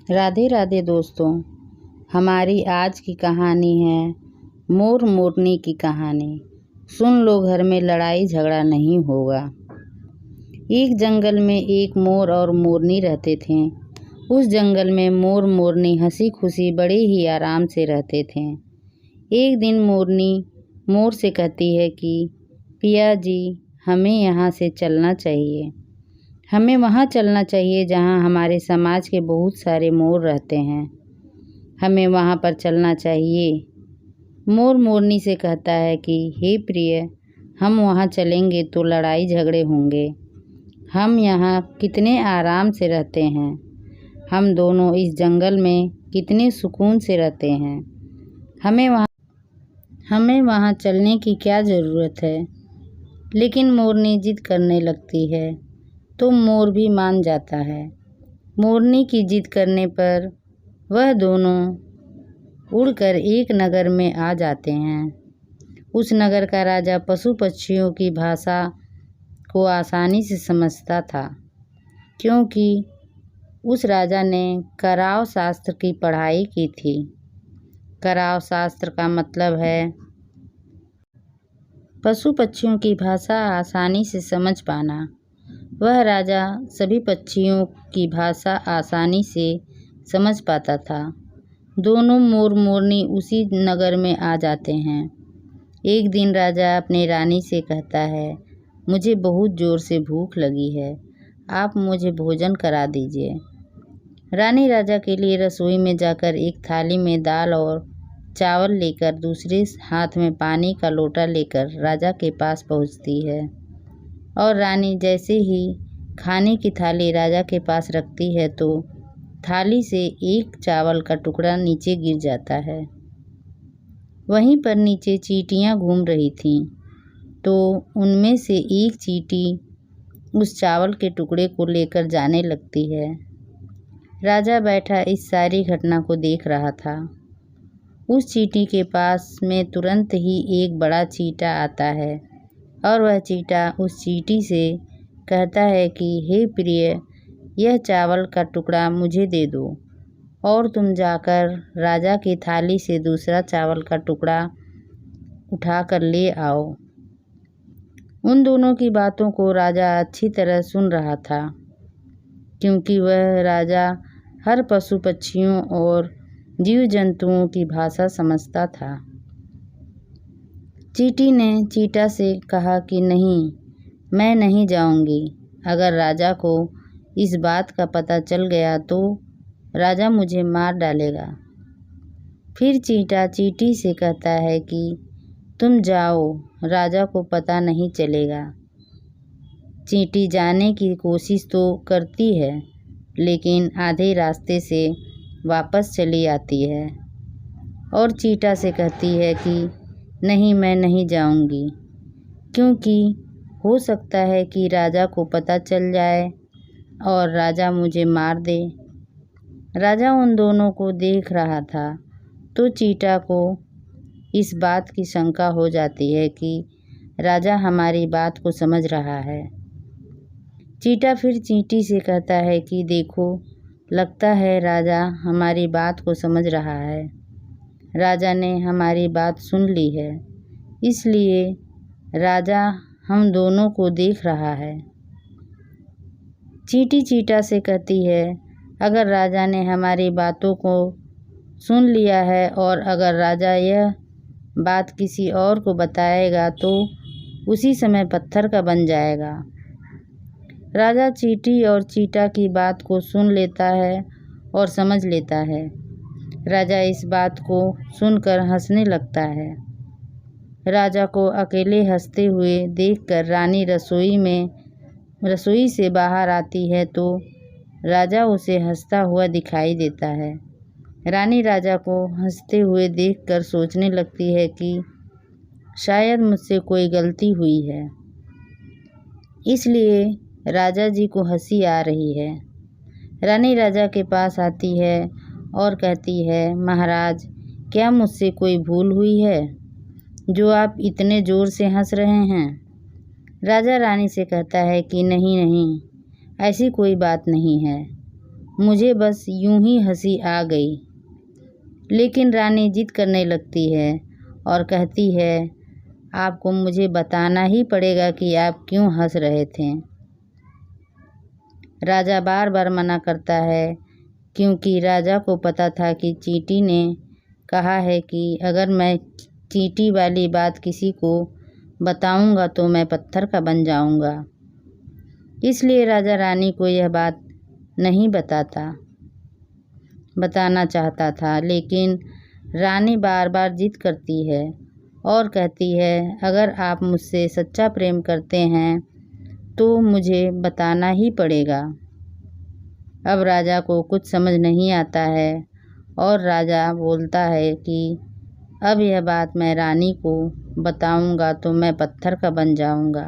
राधे राधे दोस्तों। हमारी आज की कहानी है मोर मोरनी की कहानी। सुन लो, घर में लड़ाई झगड़ा नहीं होगा। एक जंगल में एक मोर और मोरनी रहते थे। उस जंगल में मोर मोरनी हंसी खुशी बड़े ही आराम से रहते थे। एक दिन मोरनी मोर से कहती है कि पिया जी, हमें यहाँ से चलना चाहिए। हमें वहाँ चलना चाहिए जहाँ हमारे समाज के बहुत सारे मोर रहते हैं। हमें वहाँ पर चलना चाहिए। मोर मोरनी से कहता है कि हे प्रिय, हम वहाँ चलेंगे तो लड़ाई झगड़े होंगे। हम यहाँ कितने आराम से रहते हैं। हम दोनों इस जंगल में कितने सुकून से रहते हैं। हमें वहाँ चलने की क्या ज़रूरत है। लेकिन मोरनी जिद करने लगती है तो मोर भी मान जाता है। मोरनी की जिद करने पर वह दोनों उड़कर एक नगर में आ जाते हैं। उस नगर का राजा पशु पक्षियों की भाषा को आसानी से समझता था, क्योंकि उस राजा ने कराव शास्त्र की पढ़ाई की थी। कराव शास्त्र का मतलब है पशु पक्षियों की भाषा आसानी से समझ पाना। वह राजा सभी पक्षियों की भाषा आसानी से समझ पाता था। दोनों मोर मोरनी उसी नगर में आ जाते हैं। एक दिन राजा अपने रानी से कहता है, मुझे बहुत ज़ोर से भूख लगी है, आप मुझे भोजन करा दीजिए। रानी राजा के लिए रसोई में जाकर एक थाली में दाल और चावल लेकर दूसरे हाथ में पानी का लोटा लेकर राजा के पास पहुंचती है। और रानी जैसे ही खाने की थाली राजा के पास रखती है तो थाली से एक चावल का टुकड़ा नीचे गिर जाता है। वहीं पर नीचे चींटियां घूम रही थीं, तो उनमें से एक चींटी उस चावल के टुकड़े को लेकर जाने लगती है। राजा बैठा इस सारी घटना को देख रहा था। उस चींटी के पास में तुरंत ही एक बड़ा चींटा आता है और वह चींटा उस चींटी से कहता है कि हे प्रिय, यह चावल का टुकड़ा मुझे दे दो और तुम जाकर राजा की थाली से दूसरा चावल का टुकड़ा उठाकर ले आओ। उन दोनों की बातों को राजा अच्छी तरह सुन रहा था, क्योंकि वह राजा हर पशु पक्षियों और जीव जंतुओं की भाषा समझता था। चींटी ने चींटा से कहा कि नहीं, मैं नहीं जाऊंगी। अगर राजा को इस बात का पता चल गया तो राजा मुझे मार डालेगा। फिर चींटा चींटी से कहता है कि तुम जाओ, राजा को पता नहीं चलेगा। चींटी जाने की कोशिश तो करती है, लेकिन आधे रास्ते से वापस चली आती है और चींटा से कहती है कि नहीं, मैं नहीं जाऊंगी, क्योंकि हो सकता है कि राजा को पता चल जाए और राजा मुझे मार दे। राजा उन दोनों को देख रहा था तो चींटा को इस बात की शंका हो जाती है कि राजा हमारी बात को समझ रहा है। चींटा फिर चींटी से कहता है कि देखो, लगता है राजा हमारी बात को समझ रहा है। राजा ने हमारी बात सुन ली है, इसलिए राजा हम दोनों को देख रहा है। चींटी चींटा से कहती है, अगर राजा ने हमारी बातों को सुन लिया है और अगर राजा यह बात किसी और को बताएगा तो उसी समय पत्थर का बन जाएगा। राजा चींटी और चींटा की बात को सुन लेता है और समझ लेता है। राजा इस बात को सुनकर हंसने लगता है। राजा को अकेले हंसते हुए देखकर रानी रसोई से बाहर आती है तो राजा उसे हंसता हुआ दिखाई देता है। रानी राजा को हंसते हुए देखकर सोचने लगती है कि शायद मुझसे कोई गलती हुई है, इसलिए राजा जी को हंसी आ रही है। रानी राजा के पास आती है और कहती है, महाराज, क्या मुझसे कोई भूल हुई है जो आप इतने ज़ोर से हंस रहे हैं? राजा रानी से कहता है कि नहीं नहीं, ऐसी कोई बात नहीं है। मुझे बस यूं ही हंसी आ गई। लेकिन रानी जिद करने लगती है और कहती है, आपको मुझे बताना ही पड़ेगा कि आप क्यों हंस रहे थे। राजा बार बार मना करता है, क्योंकि राजा को पता था कि चींटी ने कहा है कि अगर मैं चींटी वाली बात किसी को बताऊंगा तो मैं पत्थर का बन जाऊंगा। इसलिए राजा रानी को यह बात नहीं बताना चाहता था, लेकिन रानी बार बार जिद करती है और कहती है, अगर आप मुझसे सच्चा प्रेम करते हैं तो मुझे बताना ही पड़ेगा। अब राजा को कुछ समझ नहीं आता है और राजा बोलता है कि अब यह बात मैं रानी को बताऊंगा तो मैं पत्थर का बन जाऊंगा,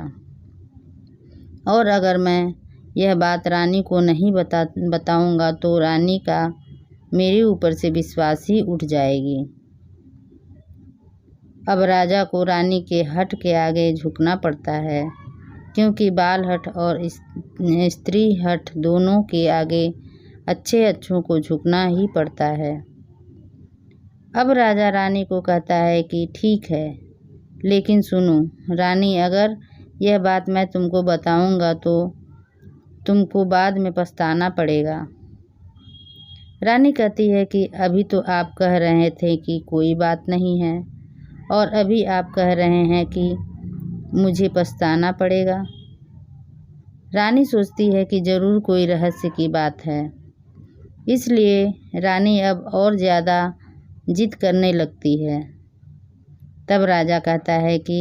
और अगर मैं यह बात रानी को नहीं बताऊंगा तो रानी का मेरे ऊपर से विश्वास ही उठ जाएगी। अब राजा को रानी के हठ के आगे झुकना पड़ता है, क्योंकि बाल हठ और स्त्री हठ दोनों के आगे अच्छों को झुकना ही पड़ता है। अब राजा रानी को कहता है कि ठीक है, लेकिन सुनो रानी, अगर यह बात मैं तुमको बताऊंगा तो तुमको बाद में पछताना पड़ेगा। रानी कहती है कि अभी तो आप कह रहे थे कि कोई बात नहीं है, और अभी आप कह रहे हैं कि मुझे पछताना पड़ेगा। रानी सोचती है कि ज़रूर कोई रहस्य की बात है, इसलिए रानी अब और ज़्यादा जिद करने लगती है। तब राजा कहता है कि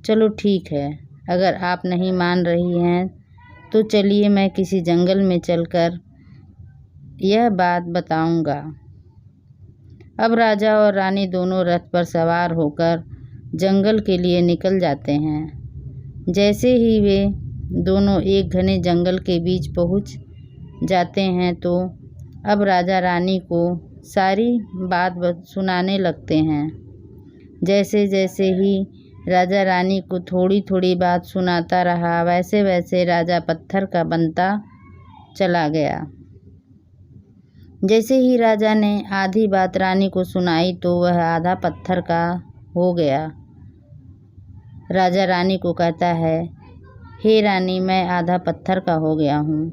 चलो ठीक है, अगर आप नहीं मान रही हैं तो चलिए मैं किसी जंगल में चलकर यह बात बताऊंगा। अब राजा और रानी दोनों रथ पर सवार होकर जंगल के लिए निकल जाते हैं। जैसे ही वे दोनों एक घने जंगल के बीच पहुंच जाते हैं तो अब राजा रानी को सारी बात सुनाने लगते हैं। जैसे जैसे ही राजा रानी को थोड़ी थोड़ी बात सुनाता रहा, वैसे वैसे राजा पत्थर का बनता चला गया। जैसे ही राजा ने आधी बात रानी को सुनाई तो वह आधा पत्थर का हो गया। राजा रानी को कहता है, हे रानी, मैं आधा पत्थर का हो गया हूँ,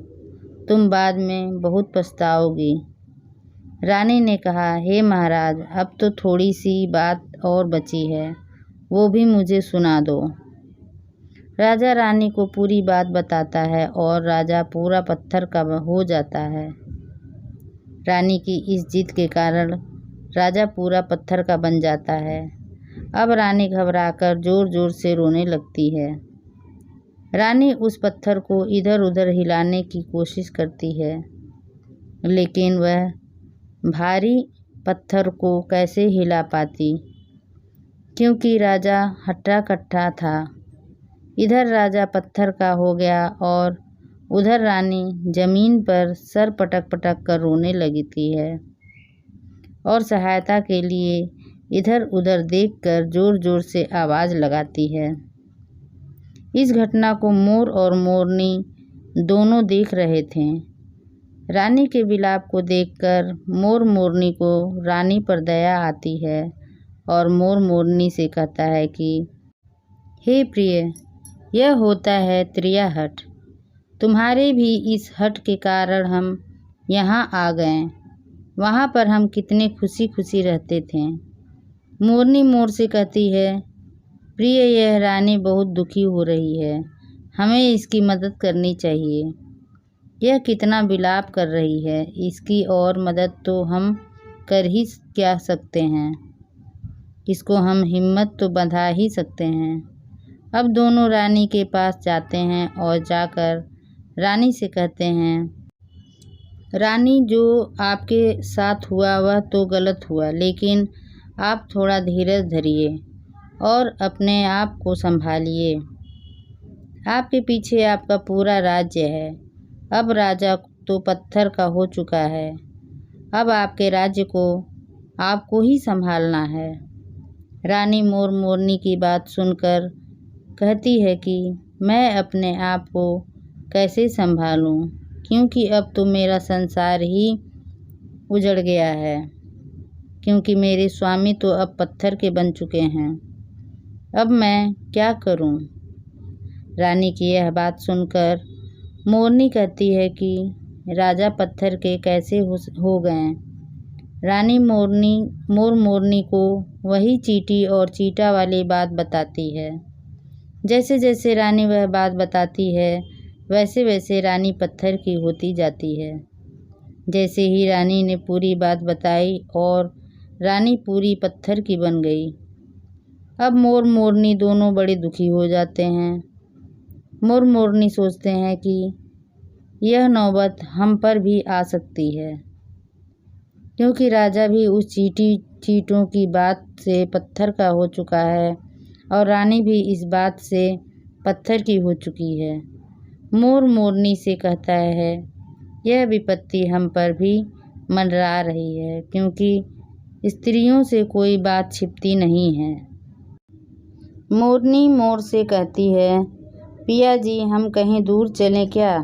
तुम बाद में बहुत पछताओगी। रानी ने कहा, हे महाराज, अब तो थोड़ी सी बात और बची है, वो भी मुझे सुना दो। राजा रानी को पूरी बात बताता है और राजा पूरा पत्थर का हो जाता है। रानी की इस जिद के कारण राजा पूरा पत्थर का बन जाता है। अब रानी घबराकर जोर जोर से रोने लगती है। रानी उस पत्थर को इधर उधर हिलाने की कोशिश करती है, लेकिन वह भारी पत्थर को कैसे हिला पाती, क्योंकि राजा हट्टा कट्टा था। इधर राजा पत्थर का हो गया और उधर रानी जमीन पर सर पटक पटक कर रोने लगती है और सहायता के लिए इधर उधर देखकर जोर जोर से आवाज़ लगाती है। इस घटना को मोर और मोरनी दोनों देख रहे थे। रानी के विलाप को देखकर मोर मोरनी को रानी पर दया आती है और मोर मोरनी से कहता है कि हे प्रिय, यह होता है त्रिया हट। तुम्हारे भी इस हट के कारण हम यहाँ आ गए। वहाँ पर हम कितने खुशी खुशी रहते थे। मोरनी मोर से कहती है, प्रिय, यह रानी बहुत दुखी हो रही है, हमें इसकी मदद करनी चाहिए। यह कितना विलाप कर रही है, इसकी और मदद तो हम कर ही क्या सकते हैं। इसको हम हिम्मत तो बंधा ही सकते हैं। अब दोनों रानी के पास जाते हैं और जाकर रानी से कहते हैं, रानी, जो आपके साथ हुआ वह तो गलत हुआ, लेकिन आप थोड़ा धीरज धरिए और अपने आप को संभालिए। आपके पीछे आपका पूरा राज्य है। अब राजा तो पत्थर का हो चुका है, अब आपके राज्य को आपको ही संभालना है। रानी मोर मोरनी की बात सुनकर कहती है कि मैं अपने आप को कैसे संभालूं, क्योंकि अब तो मेरा संसार ही उजड़ गया है, क्योंकि मेरे स्वामी तो अब पत्थर के बन चुके हैं। अब मैं क्या करूं? रानी की यह बात सुनकर मोरनी कहती है कि राजा पत्थर के कैसे हो गए। रानी मोरनी को वही चींटी और चीटा वाली बात बताती है। जैसे जैसे रानी वह बात बताती है, वैसे वैसे रानी पत्थर की होती जाती है। जैसे ही रानी ने पूरी बात बताई और रानी पूरी पत्थर की बन गई। अब मोर मोरनी दोनों बड़े दुखी हो जाते हैं। मोर मोरनी सोचते हैं कि यह नौबत हम पर भी आ सकती है, क्योंकि राजा भी उस चींटों की बात से पत्थर का हो चुका है और रानी भी इस बात से पत्थर की हो चुकी है। मोर मोरनी से कहता है, यह विपत्ति हम पर भी मंडरा रही है, क्योंकि स्त्रियों से कोई बात छिपती नहीं है। मोरनी मोर से कहती है, पिया जी हम कहीं दूर चलें क्या?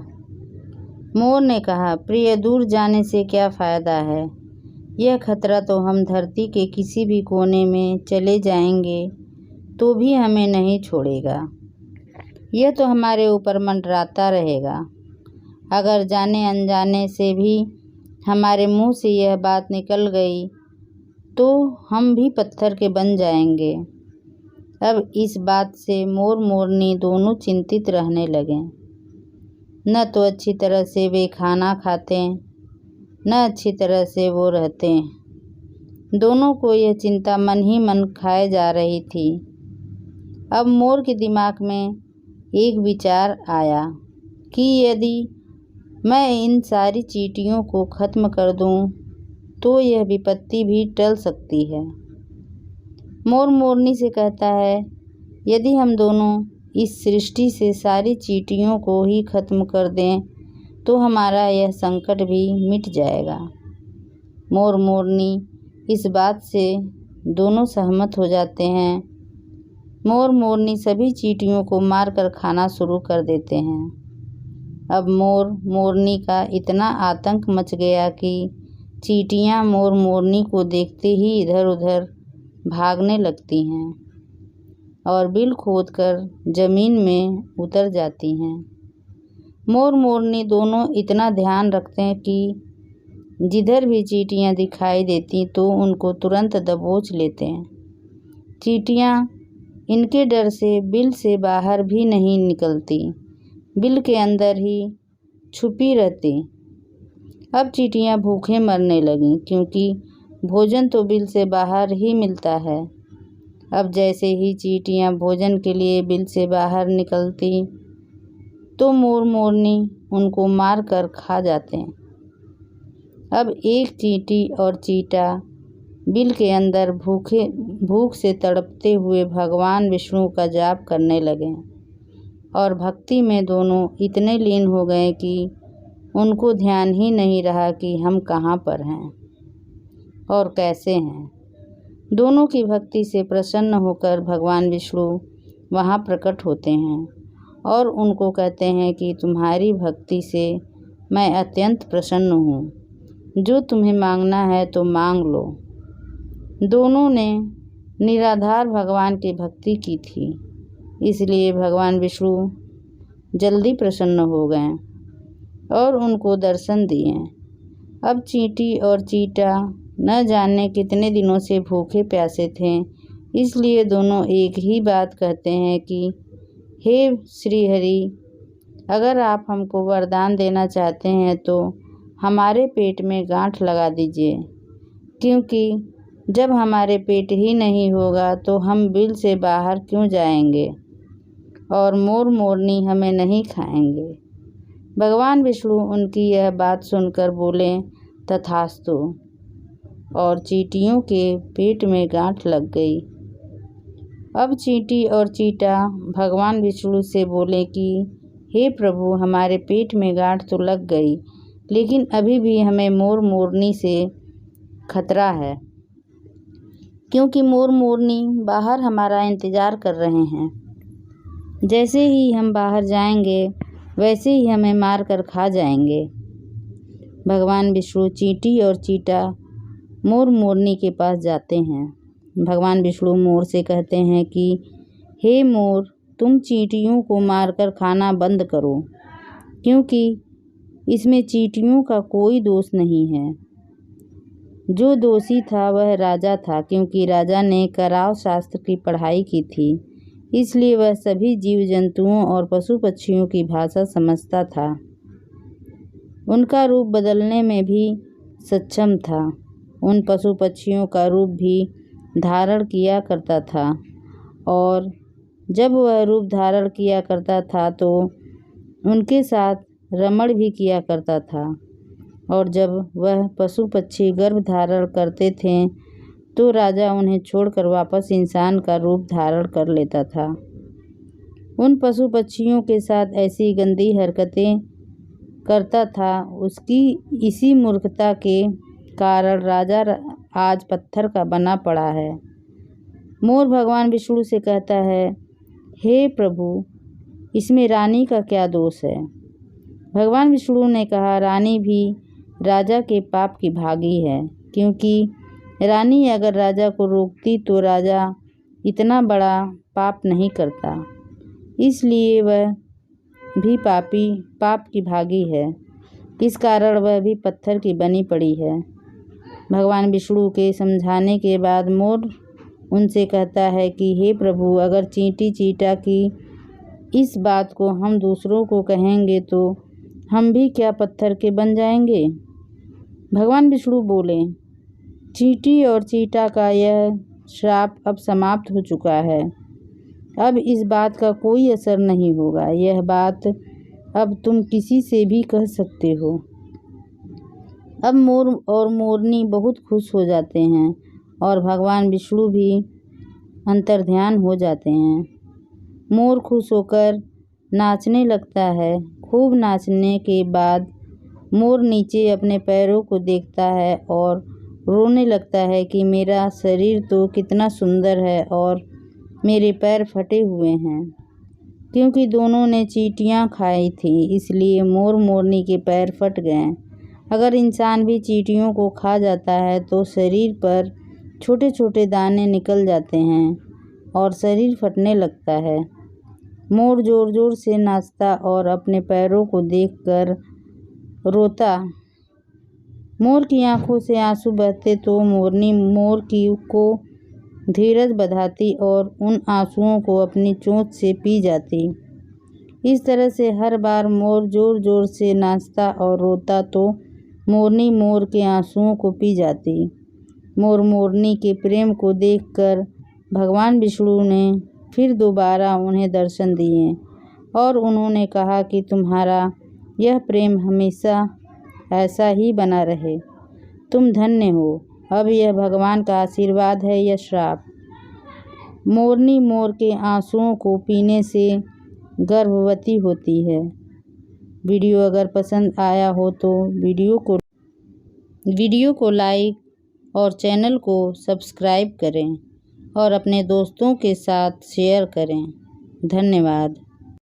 मोर ने कहा, प्रिय दूर जाने से क्या फ़ायदा है? यह खतरा तो हम धरती के किसी भी कोने में चले जाएंगे तो भी हमें नहीं छोड़ेगा। यह तो हमारे ऊपर मंडराता रहेगा। अगर जाने अनजाने से भी हमारे मुंह से यह बात निकल गई तो हम भी पत्थर के बन जाएंगे। अब इस बात से मोर मोरनी दोनों चिंतित रहने लगे। न तो अच्छी तरह से वे खाना खाते, न अच्छी तरह से वो रहते। दोनों को यह चिंता मन ही मन खाए जा रही थी। अब मोर के दिमाग में एक विचार आया कि यदि मैं इन सारी चींटियों को ख़त्म कर दूं तो यह विपत्ति भी टल सकती है। मोर मोरनी से कहता है, यदि हम दोनों इस सृष्टि से सारी चींटियों को ही ख़त्म कर दें तो हमारा यह संकट भी मिट जाएगा। मोर मोरनी इस बात से दोनों सहमत हो जाते हैं। मोर मोरनी सभी चींटियों को मारकर खाना शुरू कर देते हैं। अब मोर मोरनी का इतना आतंक मच गया कि चींटियां मोर मोरनी को देखते ही इधर उधर भागने लगती हैं और बिल खोदकर ज़मीन में उतर जाती हैं। मोर मोरनी दोनों इतना ध्यान रखते हैं कि जिधर भी चींटियां दिखाई देती तो उनको तुरंत दबोच लेते हैं। चींटियां इनके डर से बिल से बाहर भी नहीं निकलती, बिल के अंदर ही छुपी रहती। अब चींटियां भूखे मरने लगीं, क्योंकि भोजन तो बिल से बाहर ही मिलता है। अब जैसे ही चींटियां भोजन के लिए बिल से बाहर निकलती तो मोर मोरनी उनको मार कर खा जाते हैं। अब एक चींटी और चीटा बिल के अंदर भूख से तड़पते हुए भगवान विष्णु का जाप करने लगे और भक्ति में दोनों इतने लीन हो गए कि उनको ध्यान ही नहीं रहा कि हम कहाँ पर हैं और कैसे हैं। दोनों की भक्ति से प्रसन्न होकर भगवान विष्णु वहाँ प्रकट होते हैं और उनको कहते हैं कि तुम्हारी भक्ति से मैं अत्यंत प्रसन्न हूँ, जो तुम्हें मांगना है तो मांग लो। दोनों ने निराधार भगवान की भक्ति की थी, इसलिए भगवान विष्णु जल्दी प्रसन्न हो गए और उनको दर्शन दिए। अब चींटी और चीटा न जाने कितने दिनों से भूखे प्यासे थे, इसलिए दोनों एक ही बात कहते हैं कि हे श्री हरि, अगर आप हमको वरदान देना चाहते हैं तो हमारे पेट में गांठ लगा दीजिए, क्योंकि जब हमारे पेट ही नहीं होगा तो हम बिल से बाहर क्यों जाएंगे और मोर मोरनी हमें नहीं खाएंगे। भगवान विष्णु उनकी यह बात सुनकर बोले, तथास्तु, और चींटियों के पेट में गांठ लग गई। अब चींटी और चीटा भगवान विष्णु से बोले कि हे प्रभु, हमारे पेट में गांठ तो लग गई, लेकिन अभी भी हमें मोर मोरनी से खतरा है, क्योंकि मोर मोरनी बाहर हमारा इंतज़ार कर रहे हैं। जैसे ही हम बाहर जाएंगे वैसे ही हमें मार कर खा जाएंगे। भगवान विष्णु चींटी और चींटा मोर मोरनी के पास जाते हैं। भगवान विष्णु मोर से कहते हैं कि हे मोर, तुम चींटियों को मारकर खाना बंद करो, क्योंकि इसमें चींटियों का कोई दोष नहीं है। जो दोषी था वह राजा था, क्योंकि राजा ने कराव शास्त्र की पढ़ाई की थी, इसलिए वह सभी जीव जंतुओं और पशु पक्षियों की भाषा समझता था। उनका रूप बदलने में भी सक्षम था। उन पशु पक्षियों का रूप भी धारण किया करता था, और जब वह रूप धारण किया करता था तो उनके साथ रमण भी किया करता था। और जब वह पशु पक्षी गर्भ धारण करते थे तो राजा उन्हें छोड़कर वापस इंसान का रूप धारण कर लेता था। उन पशु पक्षियों के साथ ऐसी गंदी हरकतें करता था। उसकी इसी मूर्खता के कारण राजा आज पत्थर का बना पड़ा है। मोर भगवान विष्णु से कहता है, हे प्रभु, इसमें रानी का क्या दोष है? भगवान विष्णु ने कहा, रानी भी राजा के पाप की भागी है, क्योंकि रानी अगर राजा को रोकती तो राजा इतना बड़ा पाप नहीं करता, इसलिए वह भी पाप की भागी है। इस कारण वह भी पत्थर की बनी पड़ी है। भगवान विष्णु के समझाने के बाद मोर उनसे कहता है कि हे प्रभु, अगर चींटी चींटा की इस बात को हम दूसरों को कहेंगे तो हम भी क्या पत्थर के बन जाएंगे? भगवान विष्णु बोले, चींटी और चींटा का यह श्राप अब समाप्त हो चुका है। अब इस बात का कोई असर नहीं होगा। यह बात अब तुम किसी से भी कह सकते हो। अब मोर और मोरनी बहुत खुश हो जाते हैं और भगवान विष्णु भी अंतर्ध्यान हो जाते हैं। मोर खुश होकर नाचने लगता है। खूब नाचने के बाद मोर नीचे अपने पैरों को देखता है और रोने लगता है कि मेरा शरीर तो कितना सुंदर है और मेरे पैर फटे हुए हैं। क्योंकि दोनों ने चींटियाँ खाई थी, इसलिए मोर मोरनी के पैर फट गए। अगर इंसान भी चींटियों को खा जाता है तो शरीर पर छोटे छोटे दाने निकल जाते हैं और शरीर फटने लगता है। मोर जोर जोर से नाचता और अपने पैरों को देखकर रोता। मोर की आंखों से आंसू बहते तो मोरनी मोर को धीरज बधाती और उन आंसुओं को अपनी चोंच से पी जाती। इस तरह से हर बार मोर जोर जोर से नाचता और रोता तो मोरनी मोर के आंसुओं को पी जाती। मोर मोरनी के प्रेम को देखकर भगवान विष्णु ने फिर दोबारा उन्हें दर्शन दिए और उन्होंने कहा कि तुम्हारा यह प्रेम हमेशा ऐसा ही बना रहे। तुम धन्य हो। अब यह भगवान का आशीर्वाद है या श्राप? मोरनी मोर के आंसुओं को पीने से गर्भवती होती है। वीडियो अगर पसंद आया हो तो वीडियो को लाइक और चैनल को सब्सक्राइब करें और अपने दोस्तों के साथ शेयर करें। धन्यवाद।